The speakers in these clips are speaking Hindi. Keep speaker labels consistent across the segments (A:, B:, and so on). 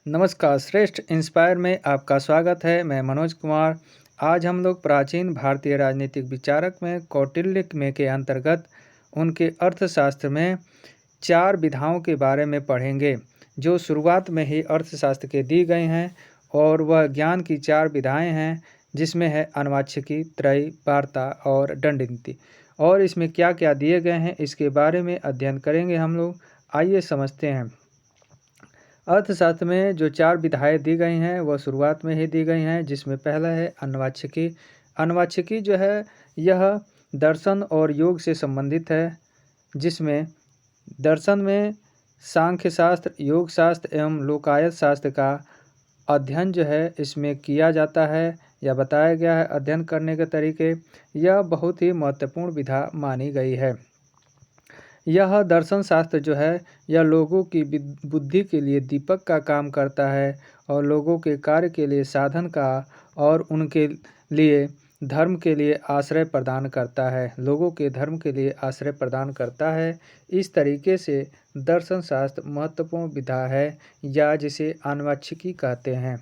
A: नमस्कार, श्रेष्ठ इंस्पायर में आपका स्वागत है। मैं मनोज कुमार। आज हम लोग प्राचीन भारतीय राजनीतिक विचारक में कौटिल्य में के अंतर्गत उनके अर्थशास्त्र में 4 विधाओं के बारे में पढ़ेंगे, जो शुरुआत में ही अर्थशास्त्र के दी गई हैं। और वह ज्ञान की 4 विधाएं हैं, जिसमें है अनुवाच्यकी, त्रयी, वार्ता और दंड नीति। और इसमें क्या क्या दिए गए हैं, इसके बारे में अध्ययन करेंगे हम लोग। आइए समझते हैं। अर्थशास्त्र में जो 4 विधाएँ दी गई हैं, वह शुरुआत में ही दी गई हैं, जिसमें पहला है अन्वाच्यकी। अन्वाच्यकी जो है, यह दर्शन और योग से संबंधित है, जिसमें दर्शन में सांख्य शास्त्र, योग शास्त्र एवं लोकायत शास्त्र का अध्ययन जो है इसमें किया जाता है या बताया गया है। अध्ययन करने के तरीके, यह बहुत ही महत्वपूर्ण विधा मानी गई है। यह दर्शन शास्त्र जो है, यह लोगों की बुद्धि के लिए दीपक का काम करता है और लोगों के कार्य के लिए साधन का और उनके लिए धर्म के लिए आश्रय प्रदान करता है। लोगों के धर्म के लिए आश्रय प्रदान करता है। इस तरीके से दर्शन शास्त्र महत्वपूर्ण विधा है, या जिसे अन्वाच्यकी कहते हैं।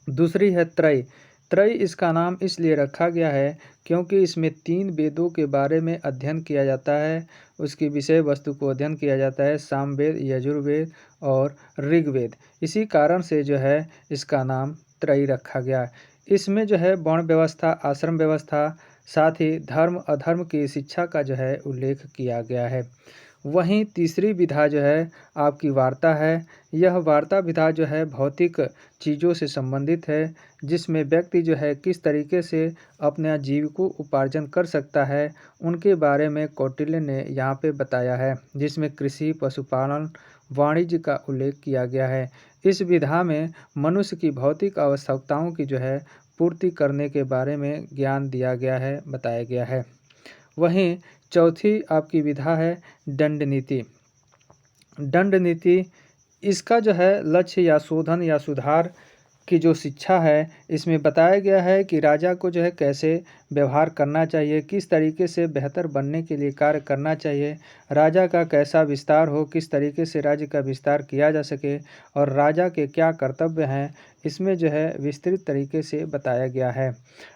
A: दूसरी है त्रय। त्रय इसका नाम इसलिए रखा गया है क्योंकि इसमें 3 वेदों के बारे में अध्ययन किया जाता है। उसकी विषय वस्तु को अध्ययन किया जाता है, सामवेद, यजुर्वेद और ऋग्वेद। इसी कारण से जो है इसका नाम त्रयी रखा गया। इसमें जो है वर्ण व्यवस्था, आश्रम व्यवस्था, साथ ही धर्म अधर्म की शिक्षा का जो है उल्लेख किया गया है। वहीं तीसरी विधा जो है आपकी वार्ता है। यह वार्ता विधा जो है भौतिक चीज़ों से संबंधित है, जिसमें व्यक्ति जो है किस तरीके से अपने जीविकोपार्जन कर सकता है, उनके बारे में कौटिल्य ने यहाँ पे बताया है, जिसमें कृषि, पशुपालन, वाणिज्य का उल्लेख किया गया है। इस विधा में मनुष्य की भौतिक आवश्यकताओं की जो है पूर्ति करने के बारे में ज्ञान दिया गया है, बताया गया है। वहीं चौथी आपकी विधा है दंड नीति। दंड नीति इसका जो है लक्ष्य या शोधन या सुधार की जो शिक्षा है, इसमें बताया गया है कि राजा को जो है कैसे व्यवहार करना चाहिए, किस तरीके से बेहतर बनने के लिए कार्य करना चाहिए, राजा का कैसा विस्तार हो, किस तरीके से राज्य का विस्तार किया जा सके और राजा के क्या कर्तव्य हैं, इसमें जो है विस्तृत तरीके से बताया गया है।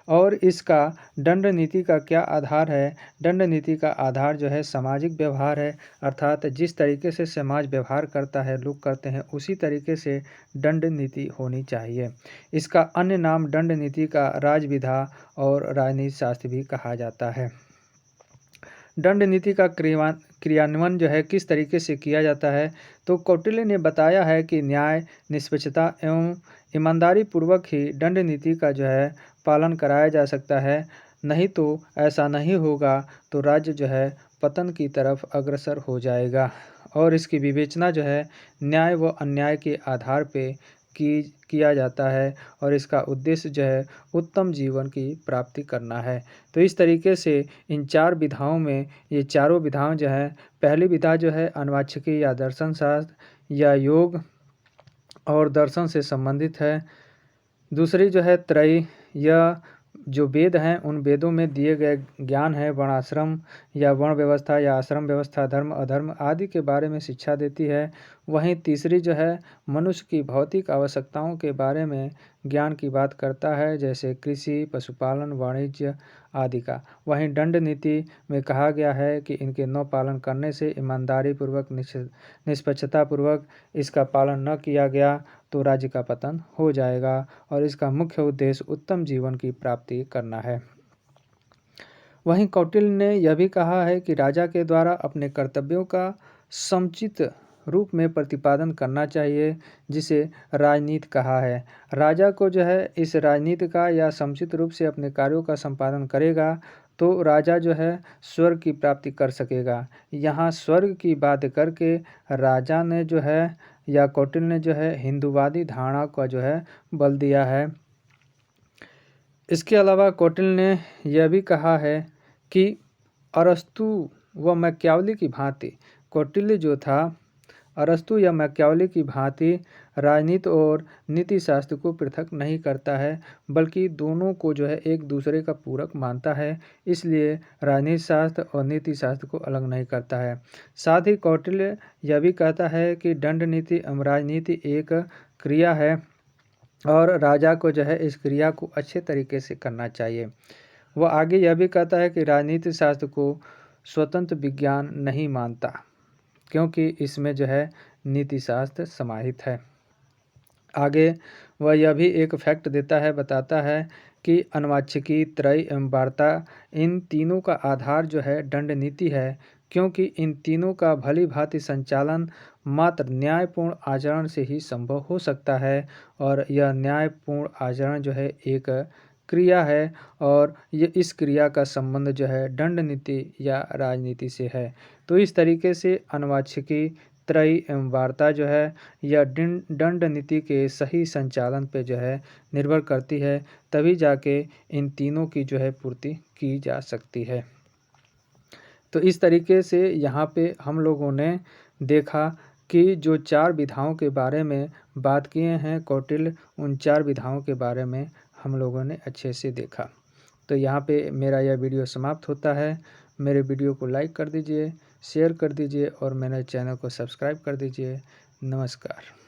A: और इसका दंड नीति का क्या आधार है? दंड नीति का आधार जो है सामाजिक व्यवहार है, अर्थात जिस तरीके से समाज व्यवहार करता है, लोग करते हैं, उसी तरीके से दंड नीति होनी चाहिए। इसका अन्य नाम दंड नीति का राजविधा और राजनीति शास्त्र भी कहा जाता है। दंड नीति का क्रियान्वयन जो है किस तरीके से किया जाता है, तो कौटिल्य ने बताया है कि न्याय, निष्पक्षता एवं ईमानदारी पूर्वक ही दंड नीति का जो है पालन कराया जा सकता है। नहीं तो ऐसा नहीं होगा तो राज्य जो है पतन की तरफ अग्रसर हो जाएगा। और इसकी विवेचना जो है न्याय व अन्याय के आधार पे किया जाता है और इसका उद्देश्य जो है उत्तम जीवन की प्राप्ति करना है। तो इस तरीके से इन 4 विधाओं में ये चारों विधाएं जो हैं, पहली विधा जो है अन्वाच्यकी या दर्शन शास्त्र या योग और दर्शन से संबंधित है। दूसरी जो है त्रयी, यह जो वेद हैं उन वेदों में दिए गए ज्ञान है, वर्णाश्रम या वर्ण व्यवस्था या आश्रम व्यवस्था, धर्म अधर्म आदि के बारे में शिक्षा देती है। वहीं तीसरी जो है मनुष्य की भौतिक आवश्यकताओं के बारे में ज्ञान की बात करता है, जैसे कृषि, पशुपालन, वाणिज्य आदि का। वहीं दंड नीति में कहा गया है कि इनके न पालन करने से ईमानदारी पूर्वक, निष्पक्षता पूर्वक इसका पालन न किया गया तो राज्य का पतन हो जाएगा और इसका मुख्य उद्देश्य उत्तम जीवन की प्राप्ति करना है। वहीं कौटिल्य ने यह भी कहा है कि राजा के द्वारा अपने कर्तव्यों का समुचित रूप में प्रतिपादन करना चाहिए, जिसे राजनीति कहा है। राजा को जो है इस राजनीति का या समुचित रूप से अपने कार्यों का संपादन करेगा तो राजा जो है स्वर्ग की प्राप्ति कर सकेगा। यहाँ स्वर्ग की बात करके राजा ने जो है या कौटिल्य ने जो है हिंदूवादी धारणा का जो है बल दिया है। इसके अलावा कौटिल्य ने यह भी कहा है कि अरस्तु व मैकियावली की भांति कौटिल्य जो था अरस्तु या मैकियावेली की भांति राजनीति और नीति शास्त्र को पृथक नहीं करता है, बल्कि दोनों को जो है एक दूसरे का पूरक मानता है। इसलिए राजनीति शास्त्र और नीति शास्त्र को अलग नहीं करता है। साथ ही कौटिल्य यह भी कहता है कि दंड नीति राजनीति एक क्रिया है और राजा को जो है इस क्रिया को अच्छे तरीके से करना चाहिए। वह आगे यह भी कहता है कि राजनीति शास्त्र को स्वतंत्र विज्ञान नहीं मानता, क्योंकि इसमें जो है नीति शास्त्र समाहित है। आगे वह यह भी एक फैक्ट देता है, बताता है कि अनुवांशिकी, त्रयी एवं वार्ता, इन तीनों का आधार जो है दंड नीति है, क्योंकि इन तीनों का भली भांति संचालन मात्र न्यायपूर्ण आचरण से ही संभव हो सकता है, और यह न्यायपूर्ण आचरण जो है एक क्रिया है, और ये इस क्रिया का संबंध जो है दंड नीति या राजनीति से है। तो इस तरीके से अनुवांशिकी, त्रयी एवं वार्ता जो है यह दंड नीति के सही संचालन पे जो है निर्भर करती है, तभी जाके इन तीनों की जो है पूर्ति की जा सकती है। तो इस तरीके से यहाँ पे हम लोगों ने देखा कि जो 4 विधाओं के बारे में बात किए हैं कौटिल्य, उन 4 विधाओं के बारे में हम लोगों ने अच्छे से देखा। तो यहाँ पे मेरा यह वीडियो समाप्त होता है। मेरे वीडियो को लाइक कर दीजिए, शेयर कर दीजिए और मेरे चैनल को सब्सक्राइब कर दीजिए। नमस्कार।